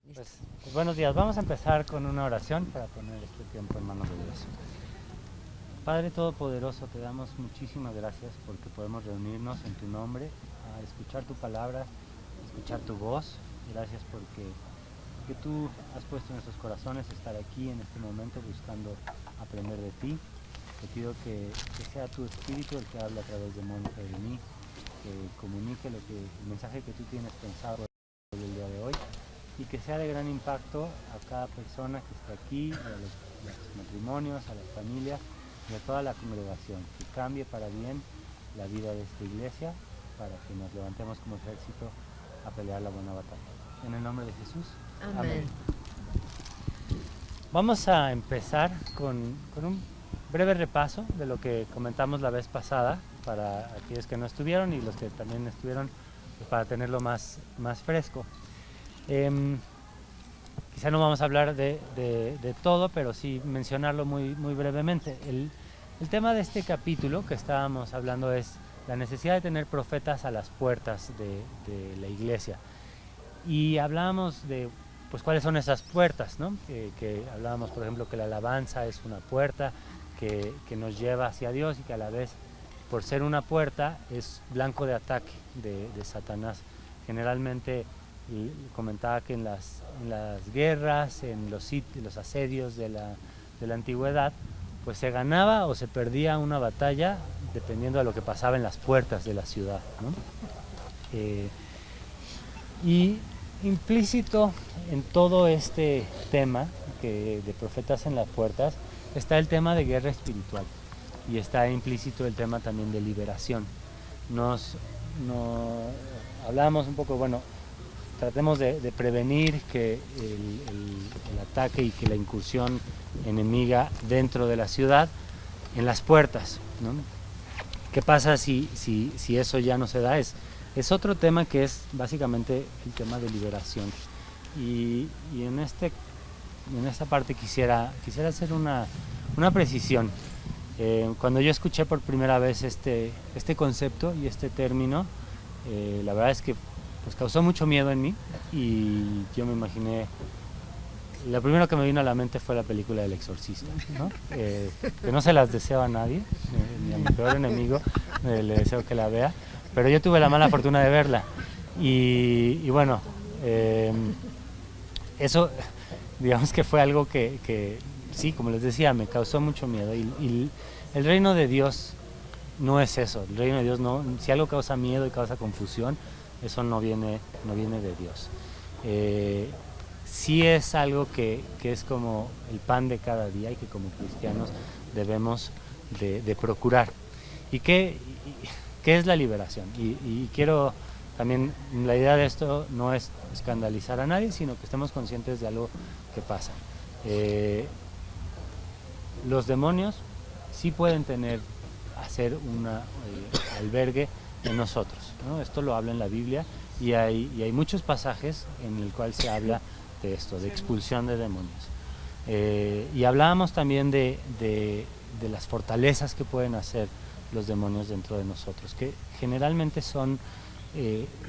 Listo. Pues buenos días, vamos a empezar con una oración para poner este tiempo en manos de Dios. Padre Todopoderoso, te damos muchísimas gracias porque podemos reunirnos en tu nombre, a escuchar tu palabra, escuchar tu voz. Gracias porque tú has puesto en nuestros corazones estar aquí en este momento buscando aprender de ti. Te pido que sea tu espíritu el que hable a través de Mónica y de mí, que comunique el mensaje que tú tienes pensado el día de hoy y que sea de gran impacto a cada persona que está aquí, los matrimonios, a las familias y a toda la congregación, que cambie para bien la vida de esta iglesia para que nos levantemos como ejército a pelear la buena batalla. En el nombre de Jesús, amén. Amén. Vamos a empezar con un breve repaso de lo que comentamos la vez pasada para aquellos que no estuvieron y los que también estuvieron, pues para tenerlo más fresco. Quizá no vamos a hablar de todo, pero sí mencionarlo muy brevemente. El tema de este capítulo que estábamos hablando es la necesidad de tener profetas a las puertas de la iglesia. Y hablábamos de pues cuáles son esas puertas, ¿no? Que hablábamos, por ejemplo, que la alabanza es una puerta que nos lleva hacia Dios y que a la vez, por ser una puerta, es blanco de ataque de Satanás. Generalmente comentaba que en las guerras, en los asedios de la antigüedad, pues se ganaba o se perdía una batalla dependiendo de lo que pasaba en las puertas de la ciudad, ¿no? Y implícito en todo este tema de profetas en las puertas está el tema de guerra espiritual y está implícito el tema también de liberación. Nos hablamos un poco, bueno, tratemos de prevenir que el ataque y que la incursión enemiga dentro de la ciudad en las puertas, ¿no? ¿Qué pasa si eso ya no se da? Es otro tema que es básicamente el tema de liberación. Y en esta parte quisiera hacer una precisión. Cuando yo escuché por primera vez este concepto y este término, la verdad es que pues causó mucho miedo en mí y yo me imaginé, lo primero que me vino a la mente fue la película del Exorcista, ¿no? Que no se las deseo a nadie, ni a mi peor enemigo, le deseo que la vea, pero yo tuve la mala fortuna de verla y bueno, eh, eso digamos que fue algo que sí, como les decía, me causó mucho miedo y el reino de Dios no es eso, el reino de Dios no, si algo causa miedo y causa confusión, eso no viene de Dios. Sí es algo que es como el pan de cada día y que como cristianos debemos de procurar. ¿Y qué es la liberación? Y quiero también, la idea de esto no es escandalizar a nadie, sino que estemos conscientes de algo que pasa. Eh, los demonios sí pueden hacer un albergue en nosotros, ¿no? Esto lo habla en la Biblia y hay muchos pasajes en el cual se habla de esto, de expulsión de demonios. Y hablábamos también de las fortalezas que pueden hacer los demonios dentro de nosotros, que generalmente son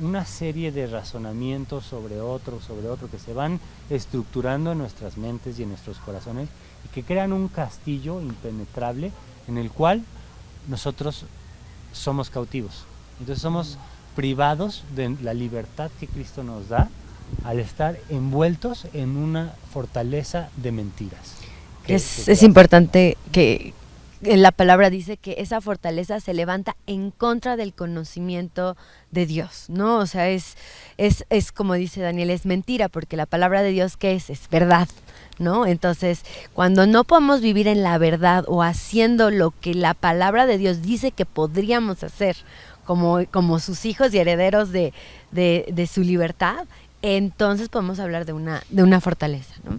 una serie de razonamientos sobre otro, que se van estructurando en nuestras mentes y en nuestros corazones y que crean un castillo impenetrable en el cual nosotros somos cautivos. Entonces somos privados de la libertad que Cristo nos da al estar envueltos en una fortaleza de mentiras. Es importante que la palabra dice que esa fortaleza se levanta en contra del conocimiento de Dios, ¿no? O sea, es como dice Daniel, es mentira, porque la palabra de Dios, ¿qué es? Es verdad, ¿no? Entonces, cuando no podemos vivir en la verdad o haciendo lo que la palabra de Dios dice que podríamos hacer, como sus hijos y herederos de su libertad, entonces podemos hablar de una fortaleza, ¿no?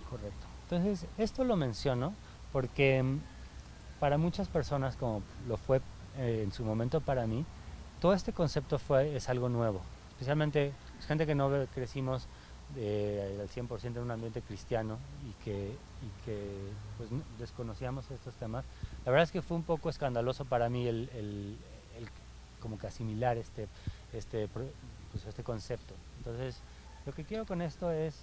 Correcto. Entonces, esto lo menciono porque para muchas personas, como lo fue en su momento para mí, todo este concepto es algo nuevo. Especialmente gente que no crecimos al 100% en un ambiente cristiano y que pues, desconocíamos estos temas. La verdad es que fue un poco escandaloso para mí el como que asimilar este concepto. Entonces, Lo que quiero con esto es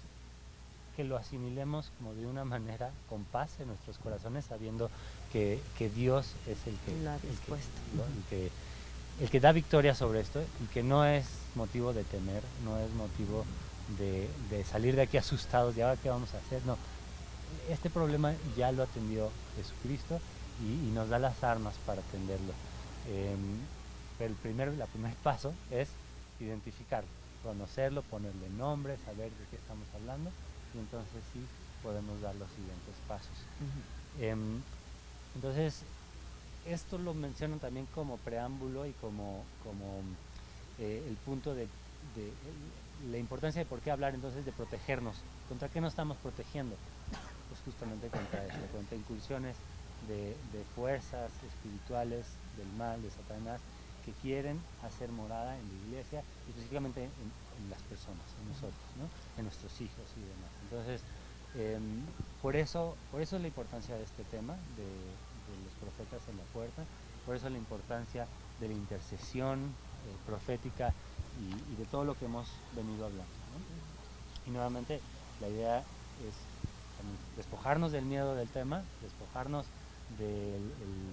que lo asimilemos como de una manera con paz en nuestros corazones, sabiendo que Dios es el que da victoria sobre esto, y que no es motivo de temer, no es motivo de salir de aquí asustados, ¿y ahora qué vamos a hacer? No, este problema ya lo atendió Jesucristo y nos da las armas para atenderlo. Pero el primer paso es identificarlo, conocerlo, ponerle nombre, saber de qué estamos hablando, y entonces sí podemos dar los siguientes pasos. Entonces, esto lo mencionan también como preámbulo y como el punto de la importancia de por qué hablar entonces de protegernos. ¿Contra qué nos estamos protegiendo? Pues justamente contra esto, contra incursiones de fuerzas espirituales del mal, de Satanás, que quieren hacer morada en la iglesia, específicamente en las personas, en nosotros, ¿no? En nuestros hijos y demás. Entonces, por eso es la importancia de este tema, de los profetas en la puerta, por eso la importancia de la intercesión profética y de todo lo que hemos venido hablando, ¿no? Y nuevamente la idea es despojarnos del miedo del tema, despojarnos del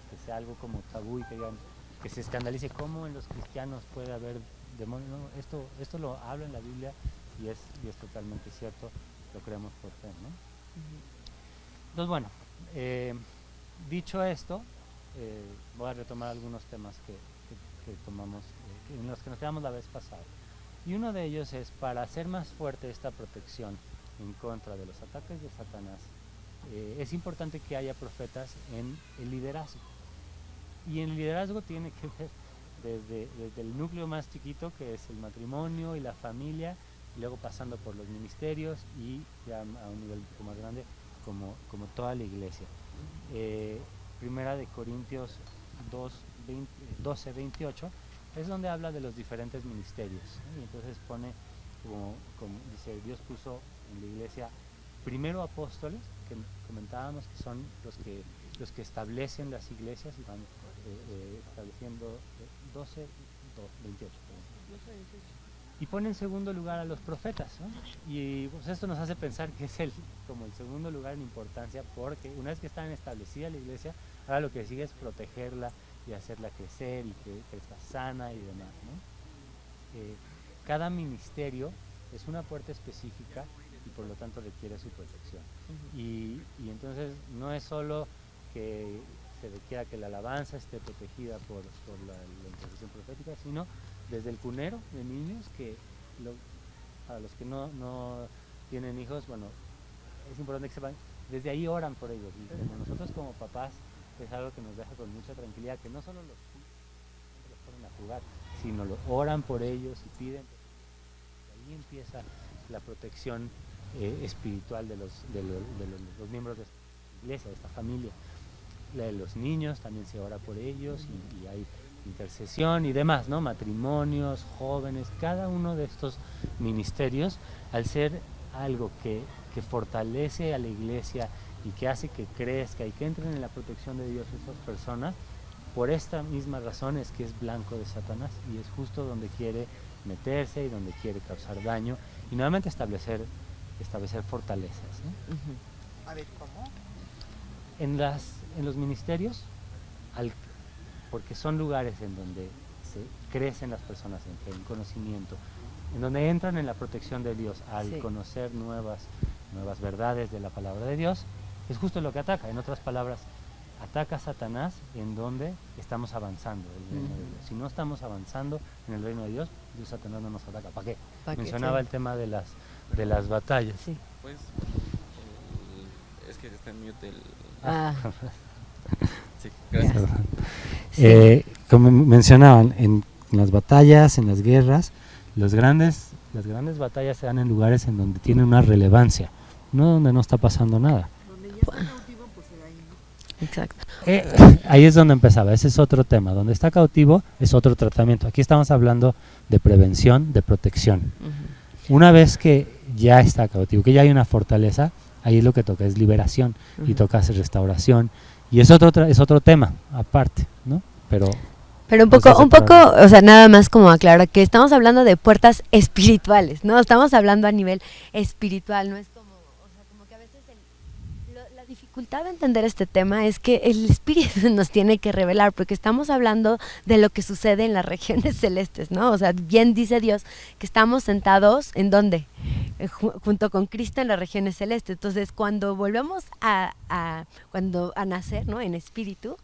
que sea algo como tabú y que se escandalice cómo en los cristianos puede haber demonios. No, esto lo habla en la Biblia y es totalmente cierto, lo creemos por fe, ¿no? Entonces, bueno, dicho esto, voy a retomar algunos temas que tomamos, en los que nos quedamos la vez pasada. Y uno de ellos es, para hacer más fuerte esta protección en contra de los ataques de Satanás, es importante que haya profetas en el liderazgo. Y en el liderazgo tiene que ver desde el núcleo más chiquito, que es el matrimonio y la familia, y luego pasando por los ministerios y ya a un nivel un poco más grande como toda la iglesia. Primera de Corintios 12:28 es donde habla de los diferentes ministerios, ¿no? Y entonces pone como dice, Dios puso en la iglesia primero apóstoles, que comentábamos que son los que establecen las iglesias y van estableciendo 12:28. Y pone en segundo lugar a los profetas, ¿no? Y pues esto nos hace pensar que es como el segundo lugar en importancia, porque una vez que está establecida la iglesia, ahora lo que sigue es protegerla y hacerla crecer y que crezca sana y demás, ¿no? Cada ministerio es una puerta específica y por lo tanto requiere su protección. Y entonces no es solo que se requiera que la alabanza esté protegida por la intercesión profética, sino desde el cunero de niños, para los que no tienen hijos, bueno, es importante que sepan, desde ahí oran por ellos, y como nosotros como papás es algo que nos deja con mucha tranquilidad, que no solo los ponen a jugar, sino lo oran por ellos y piden. Ahí empieza la protección espiritual de los miembros de esta iglesia, de esta familia. La de los niños también se ora por ellos y hay intercesión y demás, ¿no? Matrimonios, jóvenes, cada uno de estos ministerios, al ser algo que fortalece a la iglesia y que hace que crezca y que entren en la protección de Dios estas personas, por esta misma razón es que es blanco de Satanás y es justo donde quiere meterse y donde quiere causar daño y nuevamente establecer fortalezas, ¿no? A ver, ¿cómo? En los ministerios, porque son lugares en donde se crecen las personas en fe, en conocimiento, en donde entran en la protección de Dios al conocer nuevas verdades de la palabra de Dios, es justo lo que ataca. En otras palabras, ataca a Satanás en donde estamos avanzando el reino de Dios. Si no estamos avanzando en el reino de Dios, Satanás no nos ataca. ¿Para qué? Mencionaba el tema de las batallas. Sí. Pues es que está en mute el... Sí, gracias. Como mencionaban, en las batallas, en las guerras, las grandes batallas se dan en lugares en donde tienen una relevancia, no donde no está pasando nada. Donde ya está cautivo, pues se da ahí, ¿no? Exacto. Ahí es donde empezaba, ese es otro tema. Donde está cautivo es otro tratamiento. Aquí estamos hablando de prevención, de protección. Una vez que ya está cautivo, que ya hay una fortaleza, ahí es lo que toca, es liberación y toca hacer restauración. Y es otro tema aparte, ¿no? Pero Pero un No sé poco, si o sea, nada más como aclarar que estamos hablando de puertas espirituales, ¿no? Estamos hablando a nivel espiritual, no es como, o sea, como que a veces la dificultad de entender este tema es que el espíritu nos tiene que revelar, porque estamos hablando de lo que sucede en las regiones celestes, ¿no? O sea, bien dice Dios que estamos sentados, ¿en dónde? Junto con Cristo en las regiones celestes. Entonces, cuando volvemos a nacer, ¿no? En espíritu,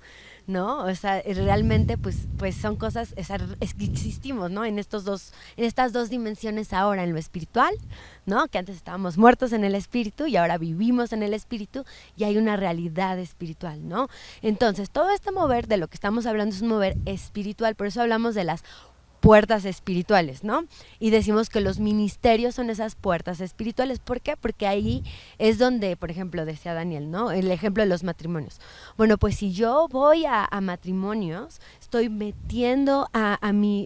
¿no? O sea, realmente pues son cosas, existimos, ¿no? En estas dos dimensiones ahora, en lo espiritual, ¿no? Que antes estábamos muertos en el espíritu y ahora vivimos en el espíritu y hay una realidad espiritual, ¿no? Entonces, todo este mover de lo que estamos hablando es un mover espiritual, por eso hablamos de las puertas espirituales, ¿no? Y decimos que los ministerios son esas puertas espirituales. ¿Por qué? Porque ahí es donde, por ejemplo, decía Daniel, ¿no? El ejemplo de los matrimonios. Bueno, pues si yo voy a matrimonios, estoy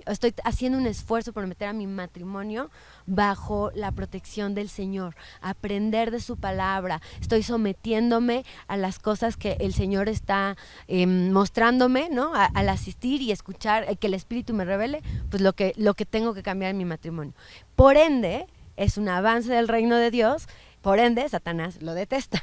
estoy haciendo un esfuerzo por meter a mi matrimonio bajo la protección del Señor, aprender de su palabra, estoy sometiéndome a las cosas que el Señor está mostrándome, ¿no? Al asistir y escuchar, que el Espíritu me revele, pues lo que tengo que cambiar en mi matrimonio. Por ende, es un avance del reino de Dios, por ende, Satanás lo detesta,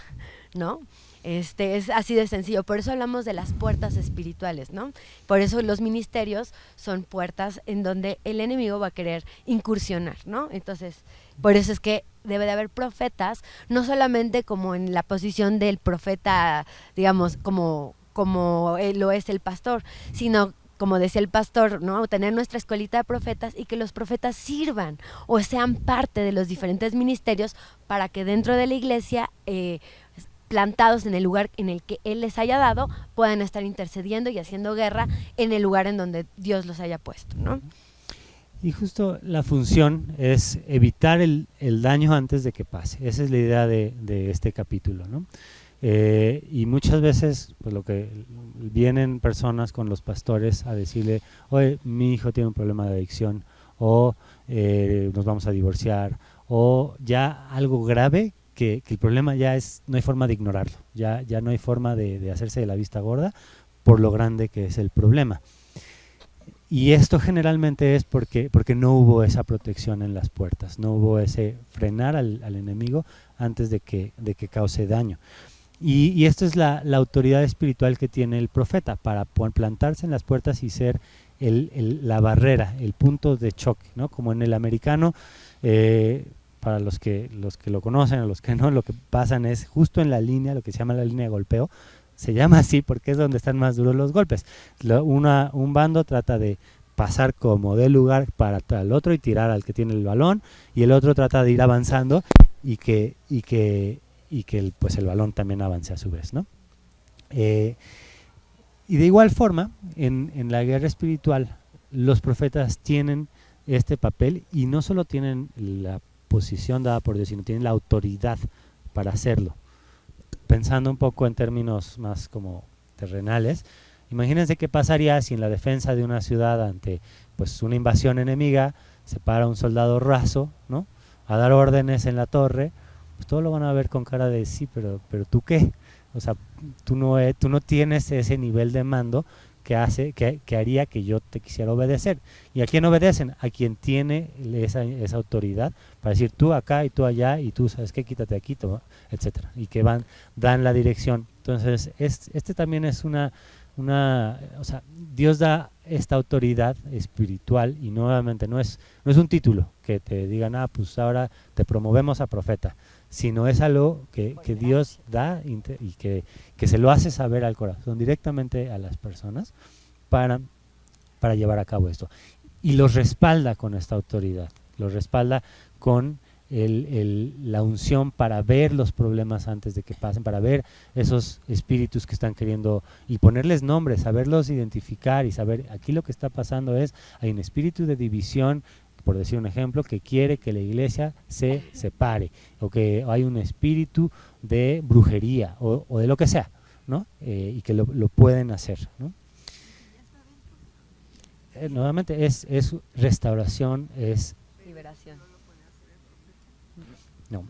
¿no? Es así de sencillo, por eso hablamos de las puertas espirituales, ¿no? Por eso los ministerios son puertas en donde el enemigo va a querer incursionar, ¿no? Entonces, por eso es que debe de haber profetas, no solamente como en la posición del profeta, digamos, como lo es el pastor, sino como decía el pastor, ¿no? Tener nuestra escuelita de profetas y que los profetas sirvan o sean parte de los diferentes ministerios para que dentro de la iglesia, plantados en el lugar en el que Él les haya dado, puedan estar intercediendo y haciendo guerra en el lugar en donde Dios los haya puesto, ¿no? Y justo la función es evitar el daño antes de que pase. Esa es la idea de este capítulo, ¿no? Y muchas veces pues lo que vienen personas con los pastores a decirle, oye, mi hijo tiene un problema de adicción, o nos vamos a divorciar, o ya algo grave que el problema ya no hay forma de ignorarlo, ya no hay forma de hacerse de la vista gorda por lo grande que es el problema. Y esto generalmente es porque no hubo esa protección en las puertas, no hubo ese frenar al enemigo antes de que cause daño. Y esto es la autoridad espiritual que tiene el profeta para plantarse en las puertas y ser la barrera, el punto de choque, ¿no? Como en el americano, para los que lo conocen, a los que no, lo que pasan es justo en la línea, lo que se llama la línea de golpeo. Se llama así porque es donde están más duros los golpes. Un bando trata de pasar como del lugar para el otro y tirar al que tiene el balón, y el otro trata de ir avanzando y que pues el balón también avance a su vez, ¿no? Y de igual forma, en la guerra espiritual, los profetas tienen este papel, y no solo tienen la posición dada por Dios, sino tienen la autoridad para hacerlo. Pensando un poco en términos más como terrenales, imagínense qué pasaría si en la defensa de una ciudad ante pues una invasión enemiga se para un soldado raso, ¿no?, a dar órdenes en la torre. Pues todos lo van a ver con cara de sí, pero ¿tú qué? O sea, tú no tienes ese nivel de mando que haría que yo te quisiera obedecer. ¿Y a quién obedecen? A quien tiene esa autoridad para decir tú acá y tú allá, y tú sabes qué, quítate aquí, etcétera, y que dan la dirección. Entonces, este también es o sea, Dios da esta autoridad espiritual, y nuevamente no es un título que te digan, pues ahora te promovemos a profeta, sino es algo que Dios da y que se lo hace saber al corazón, directamente a las personas, para llevar a cabo esto. Y los respalda con esta autoridad, los respalda con la unción para ver los problemas antes de que pasen, para ver esos espíritus que están queriendo, y ponerles nombres, saberlos identificar y saber, aquí lo que está pasando hay un espíritu de división, por decir un ejemplo, que quiere que la iglesia se separe, o que hay un espíritu de brujería o de lo que sea, ¿no? Y que lo pueden hacer, ¿no? Nuevamente es restauración, es liberación. No,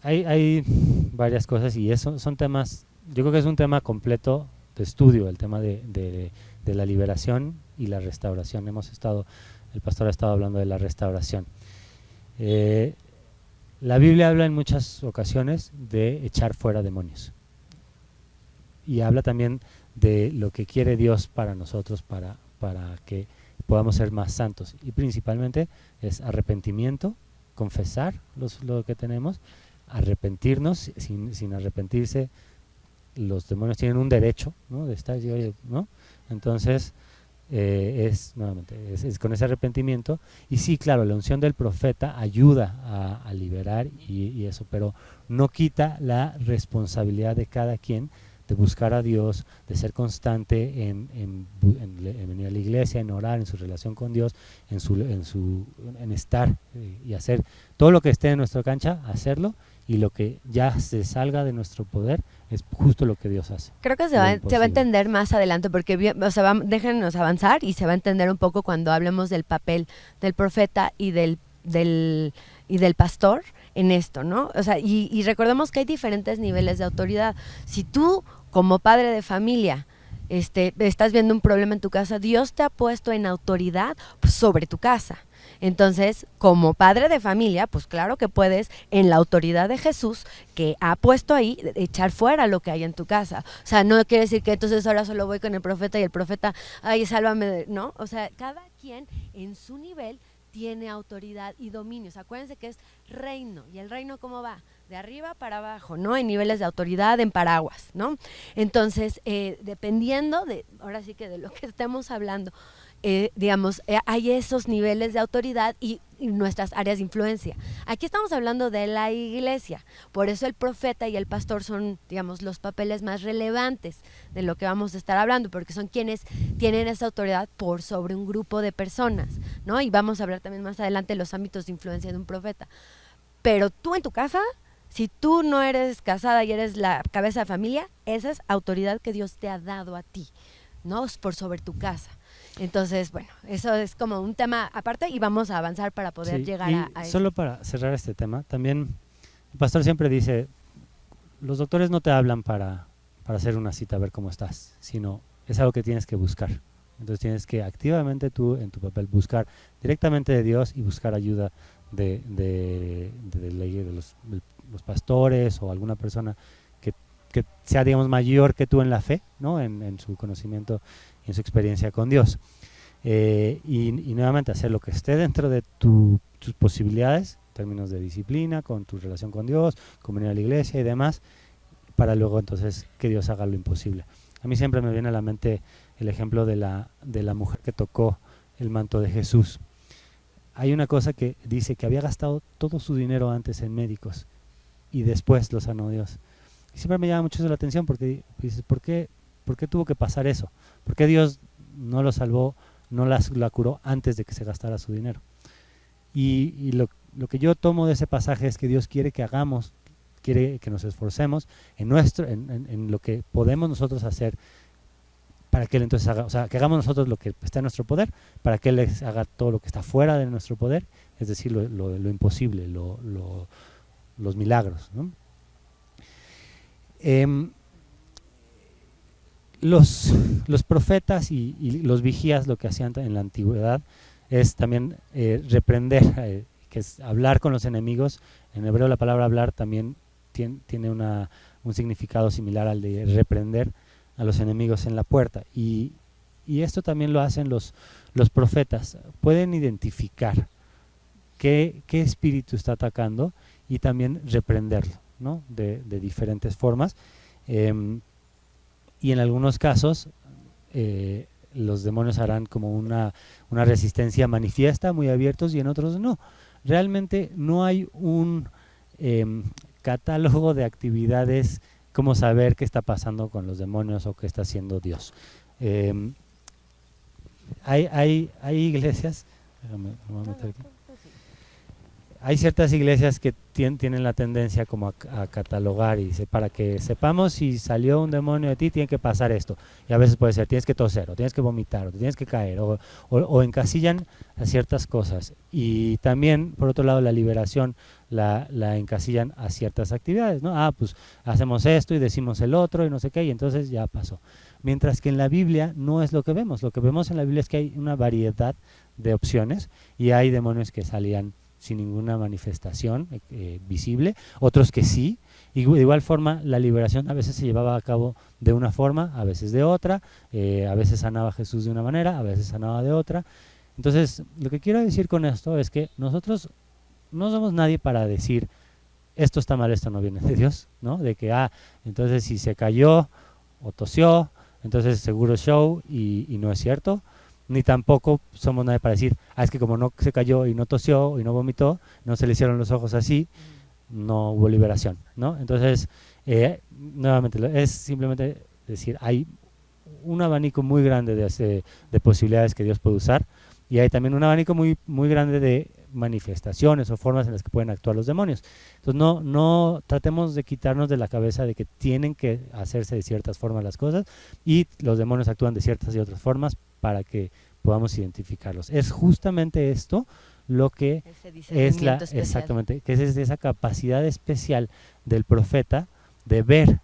hay varias cosas, y eso son temas, yo creo que es un tema completo de estudio, el tema de la liberación, y la restauración. El pastor ha estado hablando de la restauración. La Biblia habla en muchas ocasiones de echar fuera demonios. Y habla también de lo que quiere Dios para nosotros, para que podamos ser más santos. Y principalmente es arrepentimiento, confesar lo que tenemos, arrepentirnos. Sin arrepentirse, los demonios tienen un derecho, ¿no?, de estar, ¿no? Entonces, nuevamente, es con ese arrepentimiento. Y sí, claro, la unción del profeta ayuda a liberar y eso, pero no quita la responsabilidad de cada quien de buscar a Dios, de ser constante en venir a la iglesia, en orar, en su relación con Dios, en estar y hacer todo lo que esté en nuestra cancha, hacerlo, y lo que ya se salga de nuestro poder es justo lo que Dios hace. Creo que se va a entender más adelante, porque déjenos avanzar y se va a entender un poco cuando hablemos del papel del profeta y del pastor en esto, ¿no? O sea, y recordemos que hay diferentes niveles de autoridad. Si tú, como padre de familia, estás viendo un problema en tu casa, Dios te ha puesto en autoridad sobre tu casa. Entonces, como padre de familia, pues claro que puedes, en la autoridad de Jesús, que ha puesto ahí, echar fuera lo que hay en tu casa. O sea, no quiere decir que entonces ahora solo voy con el profeta y el profeta, ay, sálvame, ¿no? O sea, cada quien en su nivel tiene autoridad y dominios. Acuérdense que es reino. ¿Y el reino cómo va? De arriba para abajo, ¿no? En niveles de autoridad, en paraguas, ¿no? Entonces, dependiendo ahora sí que de lo que estemos hablando, hay esos niveles de autoridad y nuestras áreas de influencia. Aquí estamos hablando de la iglesia, por eso el profeta y el pastor son, digamos, los papeles más relevantes de lo que vamos a estar hablando, porque son quienes tienen esa autoridad por sobre un grupo de personas, ¿no? Y vamos a hablar también más adelante de los ámbitos de influencia de un profeta. Pero tú en tu casa, si tú no eres casada y eres la cabeza de familia, esa es autoridad que Dios te ha dado a ti, ¿no? Por sobre tu casa. Entonces, bueno, eso es como un tema aparte y vamos a avanzar para poder llegar a eso. Solo para cerrar este tema, también el pastor siempre dice, los doctores no te hablan para hacer una cita a ver cómo estás, sino es algo que tienes que buscar. Entonces tienes que activamente tú en tu papel buscar directamente de Dios y buscar ayuda de los pastores o alguna persona que sea, digamos, mayor que tú en la fe, ¿no? En su conocimiento y en su experiencia con Dios. Y nuevamente hacer lo que esté dentro de tus posibilidades, en términos de disciplina, con tu relación con Dios, con venir a la iglesia y demás, para luego entonces que Dios haga lo imposible. A mí siempre me viene a la mente el ejemplo de la mujer que tocó el manto de Jesús. Hay una cosa que dice que había gastado todo su dinero antes en médicos y después lo sanó Dios. Y siempre me llama mucho la atención porque dices, ¿por qué tuvo que pasar eso? ¿Por qué Dios no lo salvó, no la curó antes de que se gastara su dinero? Y lo que yo tomo de ese pasaje es que Dios quiere que hagamos, quiere que nos esforcemos en lo que podemos nosotros hacer para que Él entonces haga, o sea, que hagamos nosotros lo que está en nuestro poder, para que Él haga todo lo que está fuera de nuestro poder, es decir, lo imposible, los milagros, ¿no? Los profetas y los vigías lo que hacían en la antigüedad es también reprender, que es hablar con los enemigos. En hebreo la palabra hablar también tiene un significado similar al de reprender a los enemigos en la puerta. Y esto también lo hacen los profetas. Pueden identificar qué espíritu está atacando y también reprenderlo, ¿no? de diferentes formas. Y en algunos casos los demonios harán como una resistencia manifiesta, muy abiertos, y en otros no. Realmente no hay un catálogo de actividades como saber qué está pasando con los demonios o qué está haciendo Dios. Hay iglesias, déjame, me voy a meter aquí. hay ciertas iglesias que tienen la tendencia como a catalogar y dice, para que sepamos si salió un demonio de ti, tiene que pasar esto. Y a veces puede ser, tienes que toser, o tienes que vomitar, o te tienes que caer, o encasillan a ciertas cosas. Y también, por otro lado, la liberación la encasillan a ciertas actividades, ¿no? Pues hacemos esto y decimos el otro y no sé qué, y entonces ya pasó. Mientras que en la Biblia no es lo que vemos. Lo que vemos en la Biblia es que hay una variedad de opciones y hay demonios que salían sin ninguna manifestación visible, otros que sí, y de igual forma la liberación a veces se llevaba a cabo de una forma, a veces de otra, a veces sanaba Jesús de una manera, a veces sanaba de otra. Entonces, lo que quiero decir con esto es que nosotros no somos nadie para decir esto está mal, esto no viene de Dios, ¿no? De que, entonces si se cayó o tosió, entonces seguro show y no es cierto. Ni tampoco somos nadie para decir, es que como no se cayó y no tosió y no vomitó, no se le hicieron los ojos así, no hubo liberación, ¿no? Entonces, nuevamente, es simplemente decir, hay un abanico muy grande de posibilidades que Dios puede usar y hay también un abanico muy, muy grande de manifestaciones o formas en las que pueden actuar los demonios. Entonces, no tratemos de quitarnos de la cabeza de que tienen que hacerse de ciertas formas las cosas y los demonios actúan de ciertas y otras formas para que podamos identificarlos. Es justamente esto lo que es exactamente, que es esa capacidad especial del profeta de ver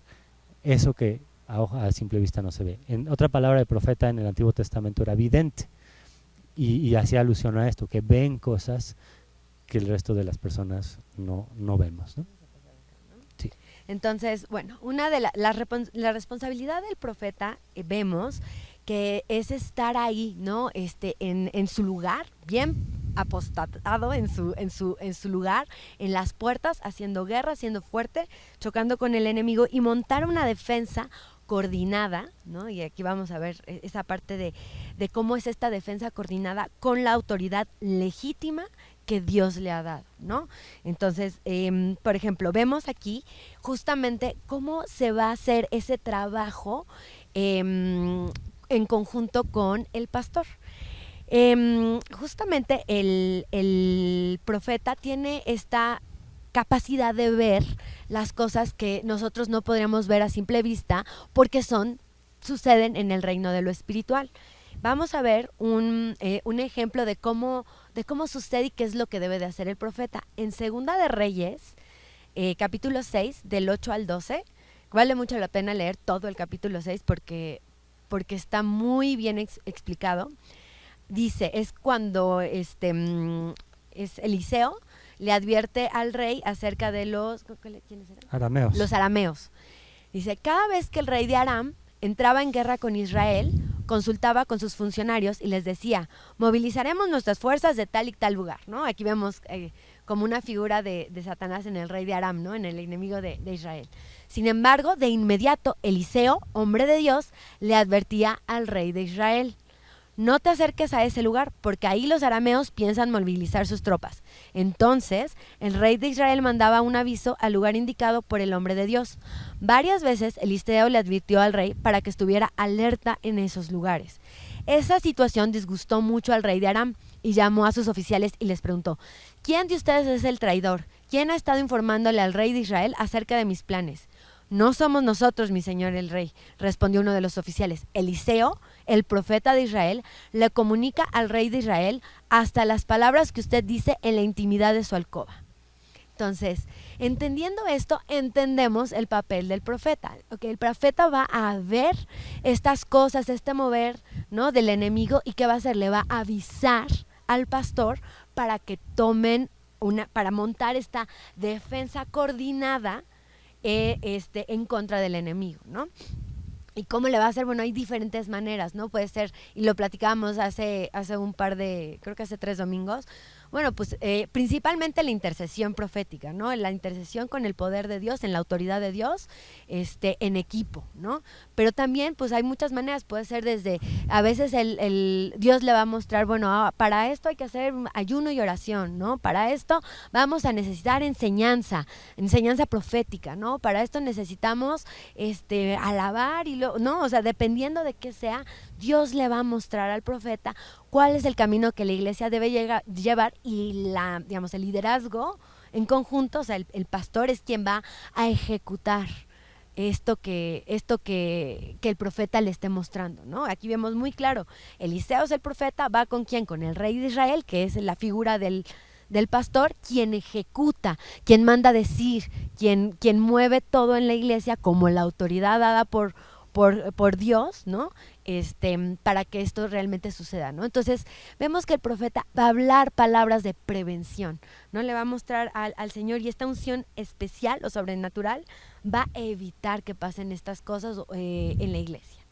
eso que a simple vista no se ve. En otra palabra, el profeta en el Antiguo Testamento era vidente y hacía alusión a esto, que ven cosas que el resto de las personas no vemos, ¿no? Sí. Entonces, bueno, una de la responsabilidad del profeta, vemos que es estar ahí, ¿no? En su lugar, bien apostatado en su lugar, en las puertas, haciendo guerra, siendo fuerte, chocando con el enemigo y montar una defensa coordinada, ¿no? Y aquí vamos a ver esa parte de cómo es esta defensa coordinada con la autoridad legítima que Dios le ha dado, ¿no? Entonces, por ejemplo, vemos aquí justamente cómo se va a hacer ese trabajo en conjunto con el pastor. Justamente el profeta tiene esta capacidad de ver las cosas que nosotros no podríamos ver a simple vista porque suceden en el reino de lo espiritual. Vamos a ver un ejemplo de cómo sucede y qué es lo que debe de hacer el profeta. En Segunda de Reyes, capítulo 6, del 8 al 12, vale mucho la pena leer todo el capítulo 6 porque está muy bien explicado. Dice, es cuando es Eliseo le advierte al rey acerca de ¿quiénes eran? Arameos. Los arameos. Dice, cada vez que el rey de Aram entraba en guerra con Israel, consultaba con sus funcionarios y les decía, movilizaremos nuestras fuerzas de tal y tal lugar, ¿no? Aquí vemos como una figura de Satanás en el rey de Aram, ¿no? En el enemigo de Israel. Sin embargo, de inmediato, Eliseo, hombre de Dios, le advertía al rey de Israel, no te acerques a ese lugar, porque ahí los arameos piensan movilizar sus tropas. Entonces, el rey de Israel mandaba un aviso al lugar indicado por el hombre de Dios. Varias veces Eliseo le advirtió al rey para que estuviera alerta en esos lugares. Esa situación disgustó mucho al rey de Aram y llamó a sus oficiales y les preguntó, ¿quién de ustedes es el traidor? ¿Quién ha estado informándole al rey de Israel acerca de mis planes? No somos nosotros, mi señor el rey, respondió uno de los oficiales. Eliseo, el profeta de Israel, le comunica al rey de Israel hasta las palabras que usted dice en la intimidad de su alcoba. Entonces, entendiendo esto, entendemos el papel del profeta. Okay, el profeta va a ver estas cosas, este mover, ¿no? Del enemigo, y ¿qué va a hacer? Le va a avisar al pastor para que tomen para montar esta defensa coordinada en contra del enemigo, ¿no? ¿Y cómo le va a hacer? Bueno, hay diferentes maneras, ¿no? Puede ser, y lo platicábamos hace un par de, creo que hace 3 domingos, bueno, pues principalmente la intercesión profética, ¿no? La intercesión con el poder de Dios, en la autoridad de Dios, en equipo, ¿no? Pero también, pues hay muchas maneras, puede ser desde, a veces Dios le va a mostrar, bueno, para esto hay que hacer ayuno y oración, ¿no? Para esto vamos a necesitar enseñanza profética, ¿no? Para esto necesitamos alabar ¿no? O sea, dependiendo de qué sea, Dios le va a mostrar al profeta cuál es el camino que la iglesia debe llevar, y digamos, el liderazgo en conjunto, o sea, el pastor es quien va a ejecutar esto que el profeta le esté mostrando, ¿no? Aquí vemos muy claro, Eliseo es el profeta, va con quién, con el rey de Israel, que es la figura del pastor, quien ejecuta, quien manda decir, quien mueve todo en la iglesia como la autoridad dada por Dios, ¿no? Para que esto realmente suceda, ¿no? Entonces vemos que el profeta va a hablar palabras de prevención, ¿no? Le va a mostrar al Señor, y esta unción especial o sobrenatural va a evitar que pasen estas cosas en la iglesia.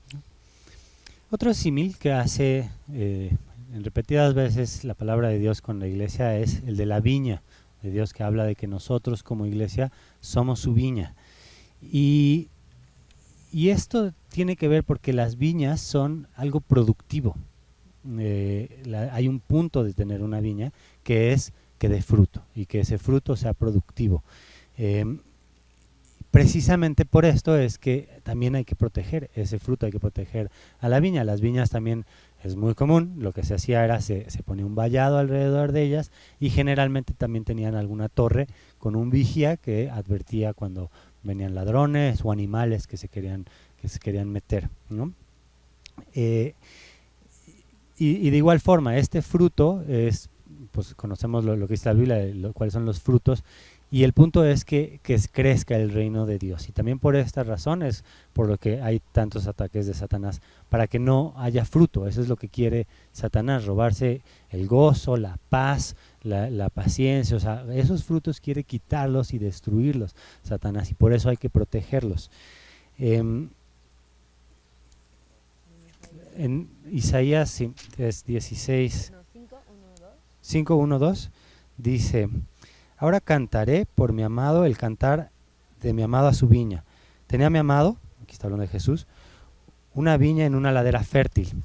Otro símil que hace en repetidas veces la palabra de Dios con la iglesia es el de la viña de Dios, que habla de que nosotros como iglesia somos su viña. Y esto tiene que ver porque las viñas son algo productivo. Hay un punto de tener una viña que es que dé fruto y que ese fruto sea productivo. Precisamente por esto es que también hay que proteger ese fruto, hay que proteger a la viña. Las viñas también es muy común, lo que se hacía era se ponía un vallado alrededor de ellas, y generalmente también tenían alguna torre con un vigía que advertía cuando venían ladrones o animales que se querían meter, ¿no? Y de igual forma, este fruto es, pues conocemos lo que dice la Biblia, cuáles son los frutos, y el punto es que crezca el reino de Dios. Y también por esta razón es por lo que hay tantos ataques de Satanás, para que no haya fruto. Eso es lo que quiere Satanás, robarse el gozo, la paz, la paciencia. O sea, esos frutos quiere quitarlos y destruirlos Satanás, y por eso hay que protegerlos. En Isaías 5:1-2 dice: ahora cantaré por mi amado el cantar de mi amado a su viña. Tenía mi amado, aquí está hablando de Jesús, una viña en una ladera fértil.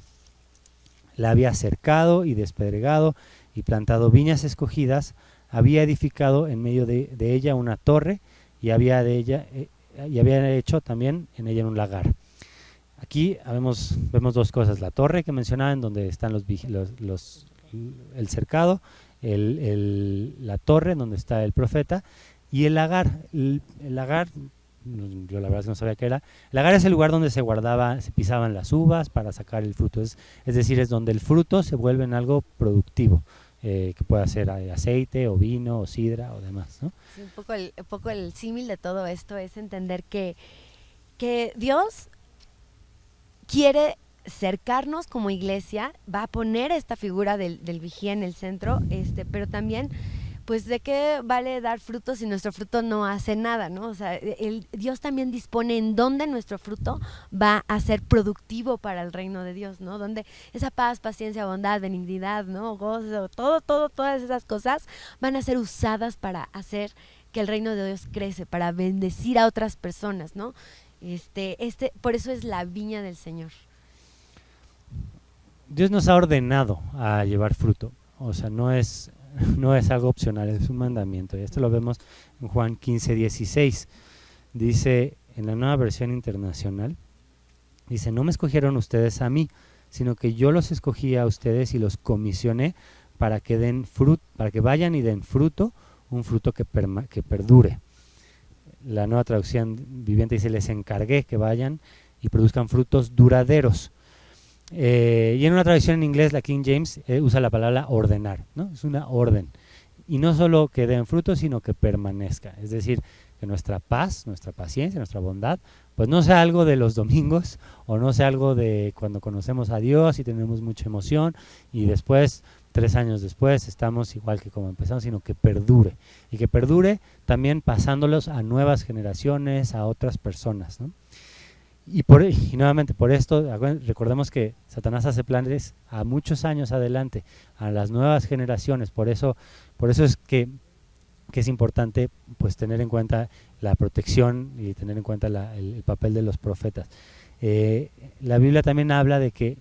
La había cercado y despedregado y plantado viñas escogidas, había edificado en medio de ella una torre, y había hecho también en ella un lagar. Aquí vemos dos cosas: la torre que mencionaba, en donde están el cercado, la torre en donde está el profeta, y el lagar. El lagar, yo la verdad no sabía qué era. El lagar es el lugar donde se pisaban las uvas para sacar el fruto, es decir, es donde el fruto se vuelve en algo productivo, que pueda ser aceite o vino o sidra o demás, ¿no? Sí, un poco el símil de todo esto es entender que Dios quiere cercarnos como iglesia, va a poner esta figura del vigía en el centro, pero también, pues, ¿de qué vale dar fruto si nuestro fruto no hace nada, ¿no? O sea, Dios también dispone en dónde nuestro fruto va a ser productivo para el reino de Dios, ¿no? Donde esa paz, paciencia, bondad, benignidad, ¿no? Gozo, todas esas cosas van a ser usadas para hacer que el reino de Dios crece, para bendecir a otras personas, ¿no? Por eso es la viña del Señor. Dios nos ha ordenado a llevar fruto, o sea, no es algo opcional, es un mandamiento. Y esto lo vemos en Juan 15:16. Dice, en la Nueva Versión Internacional, dice: no me escogieron ustedes a mí, sino que yo los escogí a ustedes y los comisioné para que den fruto, para que vayan y den fruto, un fruto que perdure. La Nueva Traducción Viviente dice: les encargué que vayan y produzcan frutos duraderos. Y en una traducción en inglés, la King James, usa la palabra ordenar, ¿no? Es una orden. Y no solo que den fruto, sino que permanezca. Es decir, que nuestra paz, nuestra paciencia, nuestra bondad, pues no sea algo de los domingos, o no sea algo de cuando conocemos a Dios y tenemos mucha emoción, y después, 3 años después, estamos igual que como empezamos, sino que perdure. Y que perdure también pasándolos a nuevas generaciones, a otras personas, ¿no? Y nuevamente por esto, recordemos que Satanás hace planes a muchos años adelante, a las nuevas generaciones. Por eso es que es importante, pues, tener en cuenta la protección y tener en cuenta el papel de los profetas. La Biblia también habla de que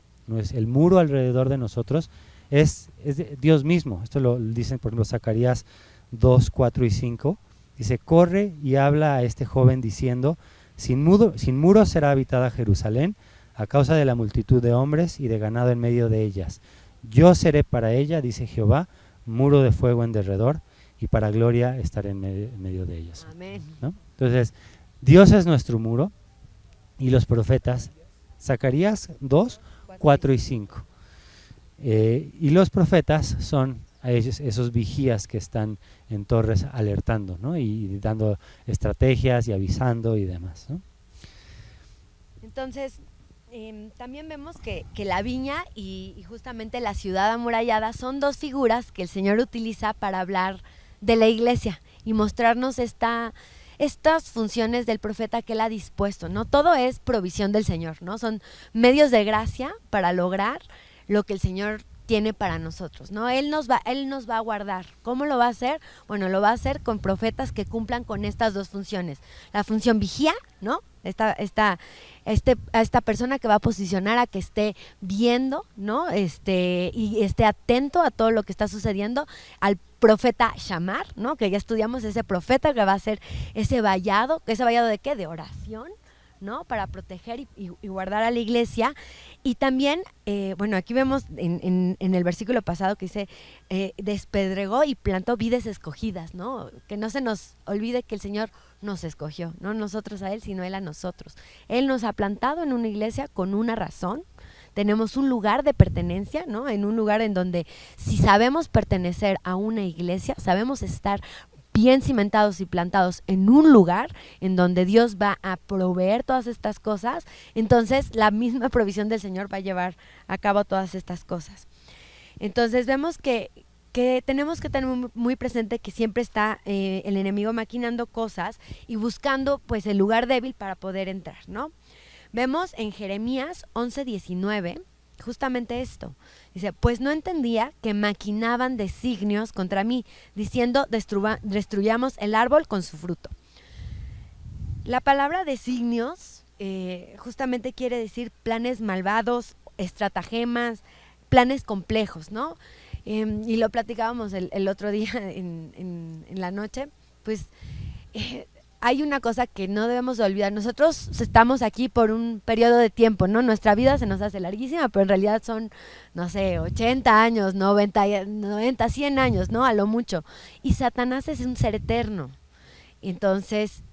el muro alrededor de nosotros es de Dios mismo. Esto lo dicen, por ejemplo, Zacarías 2, 4 y 5. Dice: corre y habla a este joven diciendo: sin muros será habitada Jerusalén, a causa de la multitud de hombres y de ganado en medio de ellas. Yo seré para ella, dice Jehová, muro de fuego en derredor, y para gloria estaré en medio de ellas. Amén. ¿No? Entonces, Dios es nuestro muro, y los profetas, Zacarías 2, 4 y 5. Y los profetas son a esos vigías que están en torres alertando, ¿no? Y dando estrategias y avisando y demás, ¿no? Entonces, también vemos que la viña y justamente la ciudad amurallada son dos figuras que el Señor utiliza para hablar de la iglesia y mostrarnos estas funciones del profeta que Él ha dispuesto, ¿no? Todo es provisión del Señor, ¿no? Son medios de gracia para lograr lo que el Señor tiene para nosotros, ¿no? Él nos va a guardar. ¿Cómo lo va a hacer? Bueno, lo va a hacer con profetas que cumplan con estas dos funciones. La función vigía, ¿no? Esta persona que va a posicionar a que esté viendo, ¿no? Y esté atento a todo lo que está sucediendo, al profeta Shamar, ¿no? Que ya estudiamos, ese profeta que va a hacer ese vallado ¿de qué? De oración, ¿no? Para proteger y guardar a la iglesia. Y también, bueno, aquí vemos en el versículo pasado que dice, despedregó y plantó vides escogidas, ¿no? Que no se nos olvide que el Señor nos escogió, no nosotros a Él, sino Él a nosotros. Él nos ha plantado en una iglesia con una razón. Tenemos un lugar de pertenencia, ¿no? En un lugar en donde si sabemos pertenecer a una iglesia, sabemos estar bien cimentados y plantados en un lugar en donde Dios va a proveer todas estas cosas, entonces la misma provisión del Señor va a llevar a cabo todas estas cosas. Entonces vemos que tenemos que tener muy presente que siempre está el enemigo maquinando cosas y buscando pues el lugar débil para poder entrar, ¿no? Vemos en Jeremías 11:19 justamente esto. Dice, pues no entendía que maquinaban designios contra mí, diciendo, destruyamos el árbol con su fruto. La palabra designios justamente quiere decir planes malvados, estratagemas, planes complejos, ¿no? Y lo platicábamos el otro día en la noche, pues hay una cosa que no debemos de olvidar. Nosotros estamos aquí por un periodo de tiempo, ¿no? Nuestra vida se nos hace larguísima, pero en realidad son, no sé, 80 años, 90, 100 años, ¿no? A lo mucho. Y Satanás es un ser eterno. Entonces,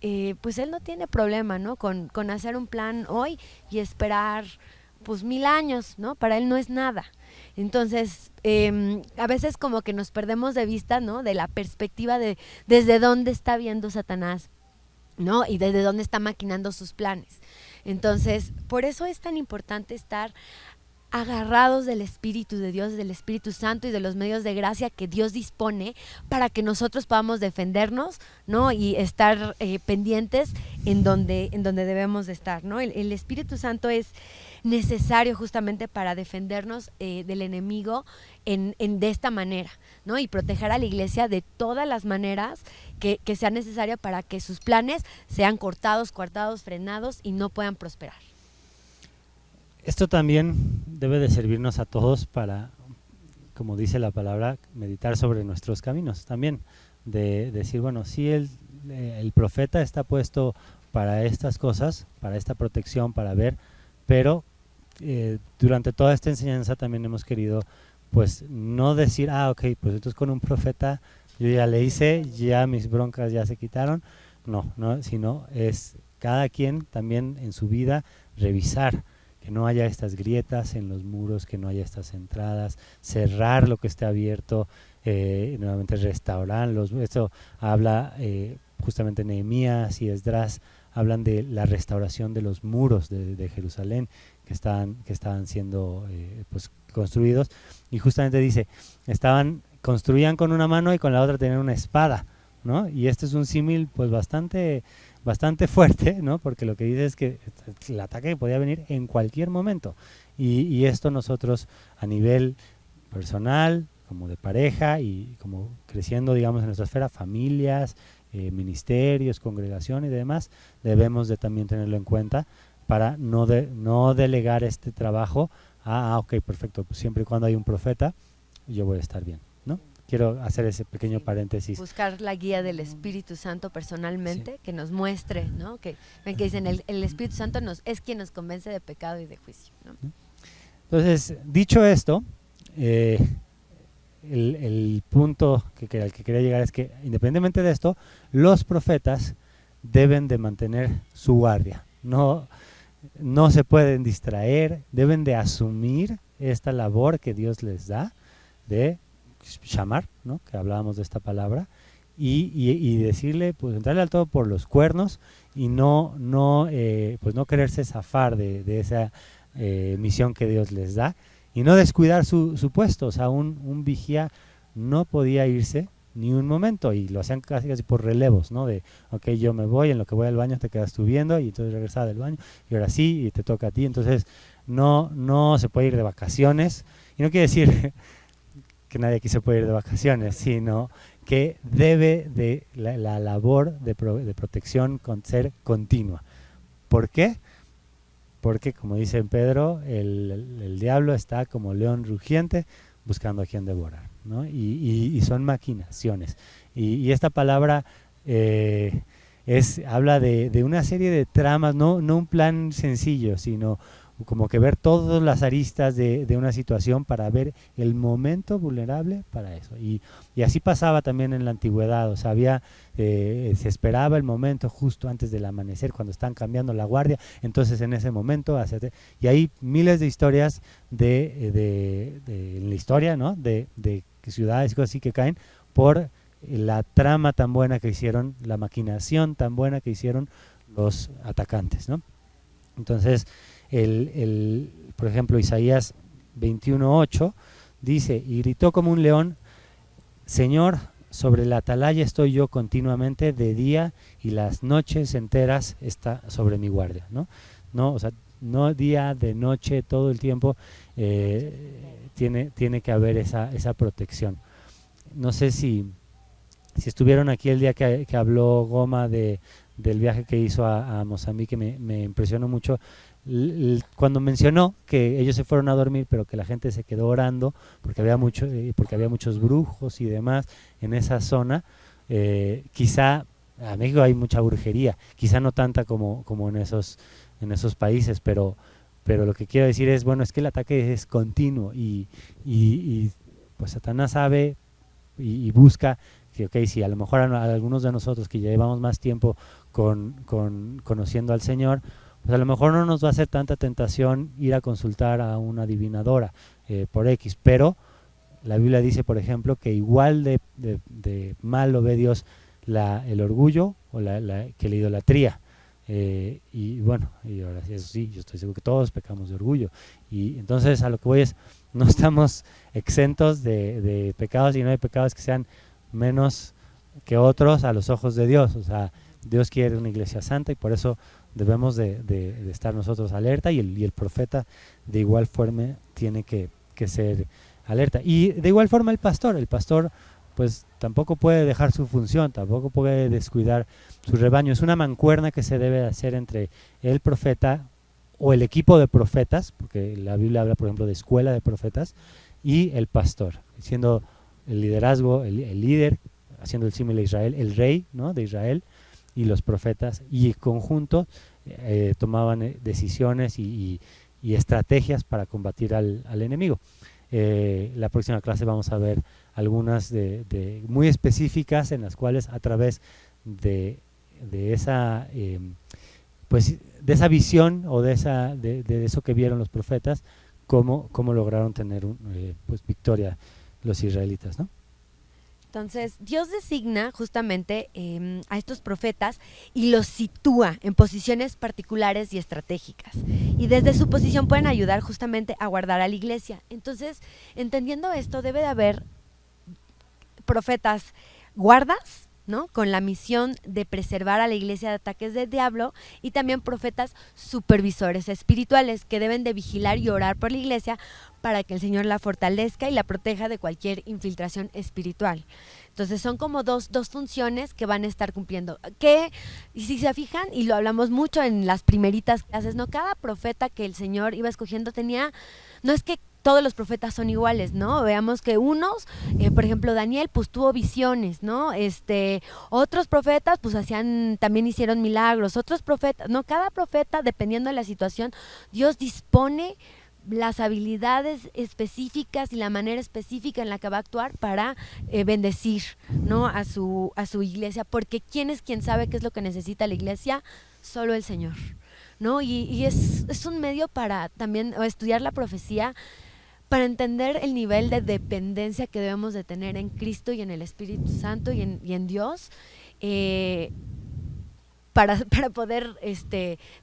pues él no tiene problema, ¿no? Con hacer un plan hoy y esperar, pues 1000 años, ¿no? Para él no es nada. Entonces, a veces como que nos perdemos de vista, ¿no? De la perspectiva de desde dónde está viendo Satanás, ¿no? Y desde dónde está maquinando sus planes. Entonces, por eso es tan importante estar agarrados del Espíritu de Dios, del Espíritu Santo y de los medios de gracia que Dios dispone para que nosotros podamos defendernos, ¿no? Y estar pendientes en donde debemos de estar, ¿no? El Espíritu Santo es necesario justamente para defendernos del enemigo de esta manera, ¿no? Y proteger a la iglesia de todas las maneras que sea necesaria para que sus planes sean cortados, coartados, frenados y no puedan prosperar. Esto también debe de servirnos a todos para, como dice la palabra, meditar sobre nuestros caminos también, de decir, bueno, sí el profeta está puesto para estas cosas, para esta protección, para ver, pero durante toda esta enseñanza también hemos querido, pues, no decir, ok, pues entonces con un profeta yo ya le hice, ya mis broncas ya se quitaron, no, sino es cada quien también en su vida revisar que no haya estas grietas en los muros, que no haya estas entradas, cerrar lo que esté abierto, nuevamente restaurarlos. Esto habla justamente Nehemías y Esdras, hablan de la restauración de los muros de Jerusalén que estaban siendo pues construidos, y justamente dice, construían con una mano y con la otra tenían una espada, ¿no? Y este es un símil pues bastante fuerte, ¿no? Porque lo que dice es que el ataque podía venir en cualquier momento, y esto nosotros a nivel personal, como de pareja y como creciendo, digamos, en nuestra esfera, familias, ministerios, congregaciones y demás, debemos de también tenerlo en cuenta para no delegar este trabajo ok, perfecto, pues siempre y cuando hay un profeta yo voy a estar bien, ¿no? quiero hacer ese pequeño paréntesis. Buscar la guía del Espíritu Santo personalmente, que nos muestre, ¿no? Que dicen, el Espíritu Santo es quien nos convence de pecado y de juicio, ¿no? Entonces, dicho esto, el punto al que quería llegar es que, independientemente de esto, los profetas deben de mantener su guardia. No se pueden distraer, deben de asumir esta labor que Dios les da de llamar, ¿no? Que hablábamos de esta palabra, y decirle, pues entrarle al todo por los cuernos y pues no quererse zafar de esa misión que Dios les da, y no descuidar su puesto. O sea, un vigía no podía irse ni un momento, y lo hacían casi por relevos, ¿no? De, ok, yo me voy, en lo que voy al baño te quedas tú viendo, y entonces regresaba del baño, y ahora sí, y te toca a ti. Entonces no se puede ir de vacaciones, y no quiere decir que nadie aquí se puede ir de vacaciones, sino que debe de la labor de protección ser continua. ¿Por qué? Porque, como dice Pedro, el diablo está como león rugiente buscando a quien devorar, ¿no? Y son maquinaciones. Y esta palabra habla de una serie de tramas, no un plan sencillo, sino como que ver todas las aristas de una situación para ver el momento vulnerable para eso. Y así pasaba también en la antigüedad. O sea, se esperaba el momento justo antes del amanecer, cuando están cambiando la guardia. Entonces, en ese momento, y hay miles de historias en la historia, ¿no? de ciudades y cosas así que caen por la trama tan buena que hicieron, la maquinación tan buena que hicieron los atacantes, ¿no? Entonces, por ejemplo, Isaías 21:8 dice, y gritó como un león, Señor, sobre la atalaya estoy yo continuamente, de día y las noches enteras está sobre mi guardia, ¿no? O sea, no día, de noche, todo el tiempo tiene que haber esa protección. No sé si estuvieron aquí el día que habló Goma del viaje que hizo a Mozambique, me impresionó mucho cuando mencionó que ellos se fueron a dormir, pero que la gente se quedó orando porque había muchos brujos y demás en esa zona. Quizá a México hay mucha brujería, quizá no tanta como en esos países, pero lo que quiero decir es, bueno, es que el ataque es continuo y pues Satanás sabe y busca que, ok, si a lo mejor a algunos de nosotros que ya llevamos más tiempo conociendo al Señor, pues a lo mejor no nos va a hacer tanta tentación ir a consultar a una adivinadora por X, pero la Biblia dice, por ejemplo, que igual de mal lo ve Dios el orgullo o que la idolatría. Y bueno, y ahora sí, yo estoy seguro que todos pecamos de orgullo. Y entonces a lo que voy es, no estamos exentos de pecados, y no hay pecados que sean menos que otros a los ojos de Dios. O sea, Dios quiere una iglesia santa, y por eso debemos de estar nosotros alerta, y el profeta de igual forma tiene que ser alerta. Y de igual forma el pastor pues tampoco puede dejar su función, tampoco puede descuidar su rebaño. Es una mancuerna que se debe hacer entre el profeta o el equipo de profetas, porque la Biblia habla, por ejemplo, de escuela de profetas, y el pastor, siendo el liderazgo, el líder, haciendo el símil de Israel, el rey, ¿no?, de Israel, y los profetas, y en conjunto tomaban decisiones y estrategias para combatir al enemigo. La próxima clase vamos a ver algunas muy específicas, en las cuales a través de esa visión o de eso que vieron los profetas, cómo lograron tener victoria los israelitas, ¿no? Entonces, Dios designa justamente a estos profetas y los sitúa en posiciones particulares y estratégicas. Y desde su posición pueden ayudar justamente a guardar a la iglesia. Entonces, entendiendo esto, debe de haber profetas guardas, ¿no?, con la misión de preservar a la iglesia de ataques del diablo, y también profetas supervisores espirituales que deben de vigilar y orar por la iglesia para que el Señor la fortalezca y la proteja de cualquier infiltración espiritual. Entonces son como dos funciones que van a estar cumpliendo. Y si se fijan, y lo hablamos mucho en las primeritas clases, ¿no?, cada profeta que el Señor iba escogiendo no es que todos los profetas son iguales, ¿no? Veamos que unos, por ejemplo, Daniel, pues tuvo visiones, ¿no? Otros profetas, pues también hicieron milagros. Otros profetas, ¿no? Cada profeta, dependiendo de la situación, Dios dispone las habilidades específicas y la manera específica en la que va a actuar para bendecir, ¿no? a su iglesia, porque ¿quién es quien sabe qué es lo que necesita la iglesia? Solo el Señor, ¿no? Y es un medio para también estudiar la profecía, para entender el nivel de dependencia que debemos de tener en Cristo y en el Espíritu Santo y en Dios, para poder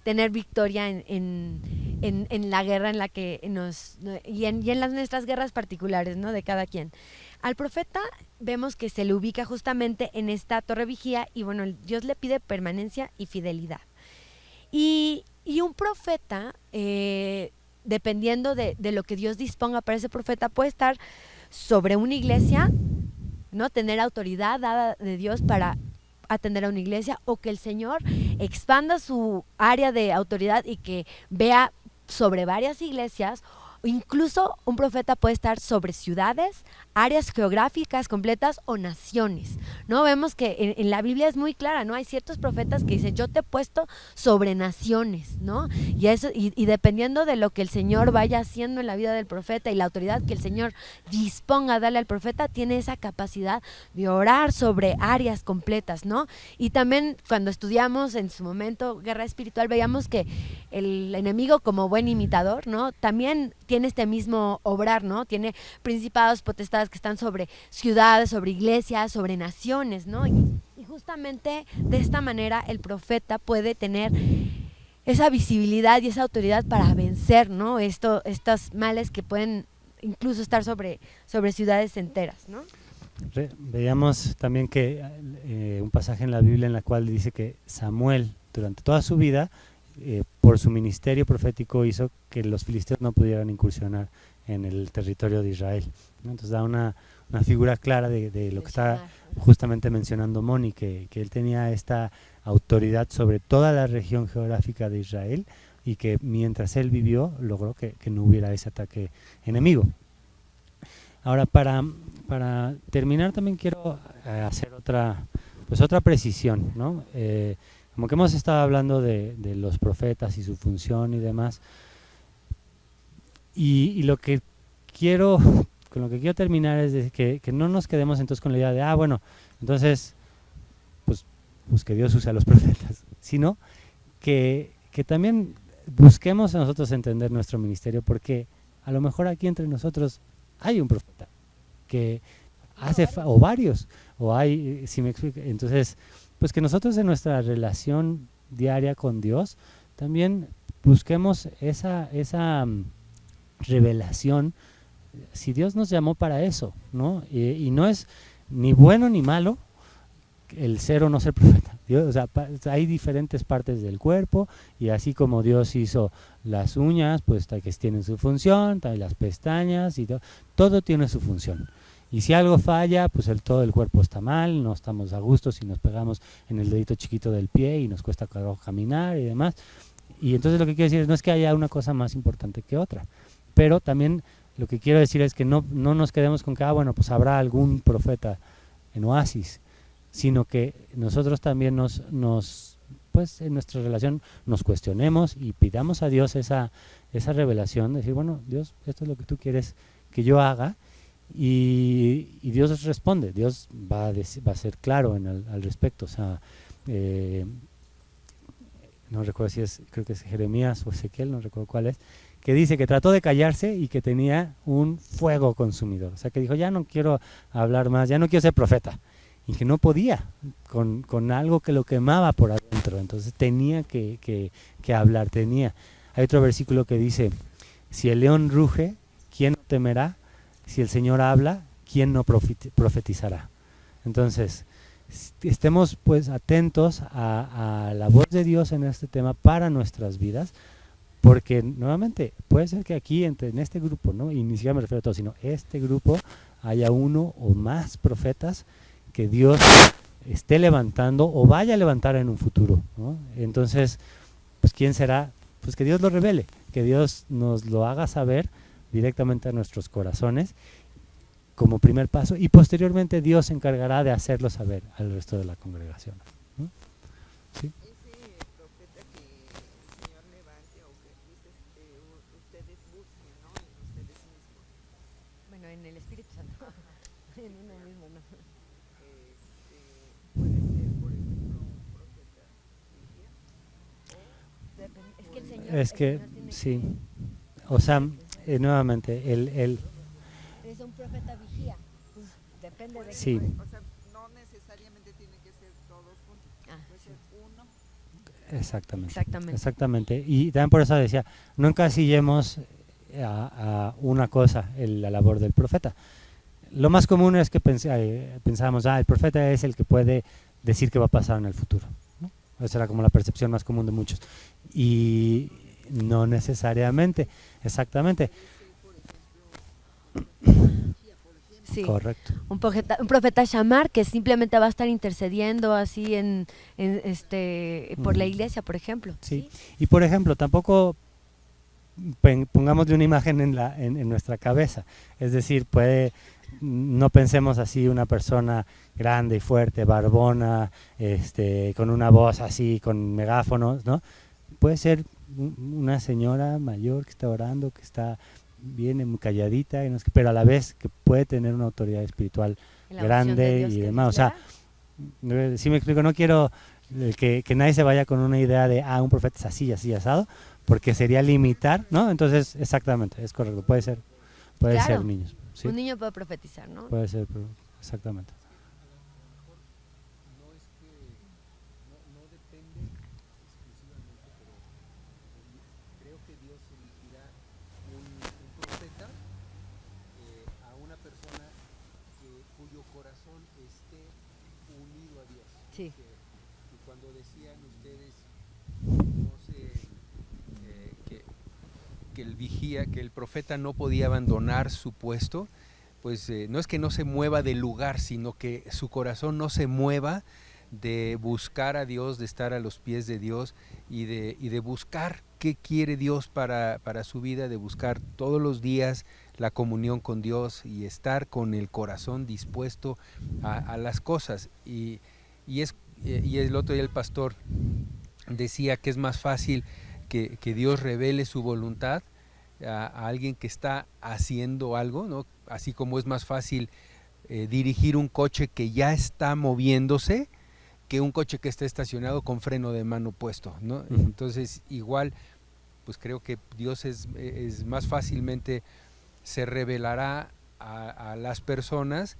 tener victoria en la guerra en la que y en nuestras guerras particulares, ¿no? De cada quien. Al profeta vemos que se le ubica justamente en esta torre vigía y bueno, Dios le pide permanencia y fidelidad. Y un profeta, dependiendo de lo que Dios disponga para ese profeta, puede estar sobre una iglesia, ¿no? Tener autoridad dada de Dios para atender a una iglesia, o que el Señor expanda su área de autoridad y que vea sobre varias iglesias. Incluso un profeta puede estar sobre ciudades, áreas geográficas completas o naciones, ¿no? Vemos que en la Biblia es muy clara, ¿no? Hay ciertos profetas que dicen, yo te he puesto sobre naciones, ¿no? Y dependiendo de lo que el Señor vaya haciendo en la vida del profeta y la autoridad que el Señor disponga a darle al profeta, tiene esa capacidad de orar sobre áreas completas, ¿no? Y también cuando estudiamos en su momento guerra espiritual, veíamos que el enemigo, como buen imitador, ¿no? También tiene este mismo obrar, ¿no? Tiene principados, potestades que están sobre ciudades, sobre iglesias, sobre naciones, ¿no? Y justamente de esta manera el profeta puede tener esa visibilidad y esa autoridad para vencer, ¿no? Estos males que pueden incluso estar sobre ciudades enteras, ¿no? Veíamos también que un pasaje en la Biblia en la cual dice que Samuel, durante toda su vida, por su ministerio profético, hizo que los filisteos no pudieran incursionar en el territorio de Israel, ¿no? Entonces da una figura clara de lo que está justamente mencionando Moni, que él tenía esta autoridad sobre toda la región geográfica de Israel y que mientras él vivió logró que no hubiera ese ataque enemigo. Ahora, para terminar, también quiero hacer otra precisión, ¿no? Como que hemos estado hablando de los profetas y su función y demás, y con lo que quiero terminar es de que no nos quedemos entonces con la idea de, bueno, entonces, pues que Dios use a los profetas, sino que también busquemos a nosotros entender nuestro ministerio, porque a lo mejor aquí entre nosotros hay un profeta que o varios, o hay, si me explico, entonces, pues que nosotros en nuestra relación diaria con Dios también busquemos esa revelación, si Dios nos llamó para eso, ¿no? Y no es ni bueno ni malo el ser o no ser profeta. Dios, o sea, hay diferentes partes del cuerpo, y así como Dios hizo las uñas, pues que tienen su función, también las pestañas, y todo tiene su función. Y si algo falla, pues todo el cuerpo está mal, no estamos a gusto si nos pegamos en el dedito chiquito del pie y nos cuesta caminar y demás. Y entonces lo que quiero decir no es que haya una cosa más importante que otra, pero también lo que quiero decir es que no nos quedemos con que, bueno, pues habrá algún profeta en Oasis, sino que nosotros también pues en nuestra relación nos cuestionemos y pidamos a Dios esa revelación, de decir, bueno, Dios, esto es lo que tú quieres que yo haga, y Dios responde. Dios va a ser claro al respecto. O sea, no recuerdo creo que es Jeremías o Ezequiel, no recuerdo cuál es, que dice que trató de callarse y que tenía un fuego consumidor. O sea, que dijo, ya no quiero hablar más, ya no quiero ser profeta. Y que no podía, con algo que lo quemaba por adentro. Entonces tenía que hablar, Hay otro versículo que dice, si el león ruge, ¿quién no temerá? Si el Señor habla, ¿quién no profetizará? Entonces, estemos pues atentos a la voz de Dios en este tema para nuestras vidas, porque nuevamente puede ser que aquí en este grupo, ¿no? Y ni siquiera me refiero a todos, sino este grupo haya uno o más profetas que Dios esté levantando o vaya a levantar en un futuro, ¿no? Entonces, pues ¿quién será? Pues que Dios lo revele, que Dios nos lo haga saber, directamente a nuestros corazones como primer paso, y posteriormente Dios se encargará de hacerlo saber al resto de la congregación, ¿no? ¿Sí? Ese profeta que el Señor levante o que dices, ustedes busquen, ¿no? En ustedes mismos. Bueno, en el Espíritu Santo. En uno mismo, ¿no? Puede ser, por ejemplo, un profeta vigía. Es que el Señor, Es que, el Señor tiene sí, o sea, nuevamente, es un profeta vigía. Pues depende de Sí. O sea, no necesariamente tiene que ser todos juntos. Puede sí. ser uno. exactamente. Exactamente. Y también por eso decía, no encasillemos a una cosa la labor del profeta. Lo más común es que pensamos, el profeta es el que puede decir qué va a pasar en el futuro, ¿no? Esa era como la percepción más común de muchos. Y no necesariamente, exactamente. Sí. Correcto. Un profeta shamar que simplemente va a estar intercediendo así por la iglesia, por ejemplo. Sí. Y por ejemplo, tampoco pongamos de una imagen en nuestra cabeza. Es decir, no pensemos así una persona grande y fuerte, barbona, con una voz así, con megáfonos, ¿no? Puede ser una señora mayor que está orando, que está bien muy calladita, pero a la vez que puede tener una autoridad espiritual grande y demás. O sea, si me explico, no quiero que nadie se vaya con una idea de, un profeta es así, así, asado, porque sería limitar, ¿no? Entonces, exactamente, es correcto, puede ser Claro. niños. ¿Sí? Un niño puede profetizar, ¿no? Puede ser, exactamente. No es que no depende exclusivamente, pero creo que Dios elegirá un profeta a una persona cuyo corazón esté unido a Dios. Sí. Y cuando decían ustedes, no sé, que el vigía, que el profeta no podía abandonar su puesto, pues no es que no se mueva del lugar, sino que su corazón no se mueva de buscar a Dios, de estar a los pies de Dios y de buscar qué quiere Dios para su vida, de buscar todos los días la comunión con Dios y estar con el corazón dispuesto a las cosas. Y el otro día el pastor decía que es más fácil que Dios revele su voluntad a alguien que está haciendo algo, ¿no? Así como es más fácil dirigir un coche que ya está moviéndose que un coche que está estacionado con freno de mano puesto, ¿no? Entonces igual, pues creo que Dios es más fácilmente se revelará a las personas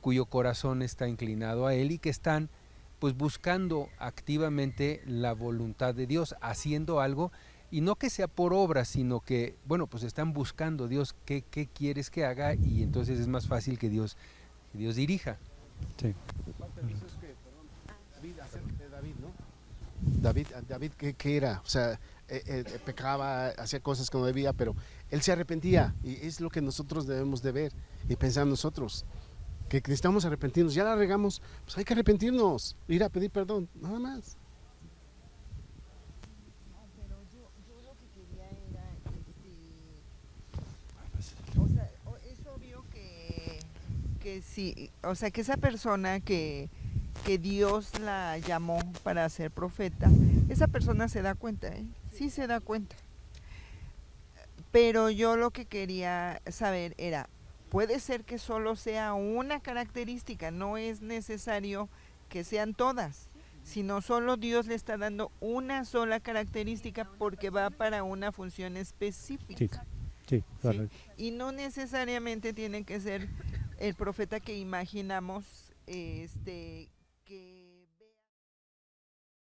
cuyo corazón está inclinado a Él y que están pues buscando activamente la voluntad de Dios, haciendo algo, y no que sea por obra, sino que, bueno, pues están buscando Dios, ¿qué quieres que haga? Y entonces es más fácil que Dios dirija. Sí. Parte de eso es que, David, ¿no? David ¿qué era? O sea, pecaba, hacía cosas que no debía, pero él se arrepentía, y es lo que nosotros debemos de ver y pensar nosotros, que necesitamos arrepentirnos. Ya la regamos, pues hay que arrepentirnos, ir a pedir perdón, nada más. Pero yo lo que quería era, o sea, es obvio que sí, o sea, que esa persona que Dios la llamó para ser profeta, esa persona se da cuenta, sí se da cuenta. Pero yo lo que quería saber era, puede ser que solo sea una característica, no es necesario que sean todas, sino solo Dios le está dando una sola característica porque va para una función específica. Sí, correcto. Y no necesariamente tiene que ser el profeta que imaginamos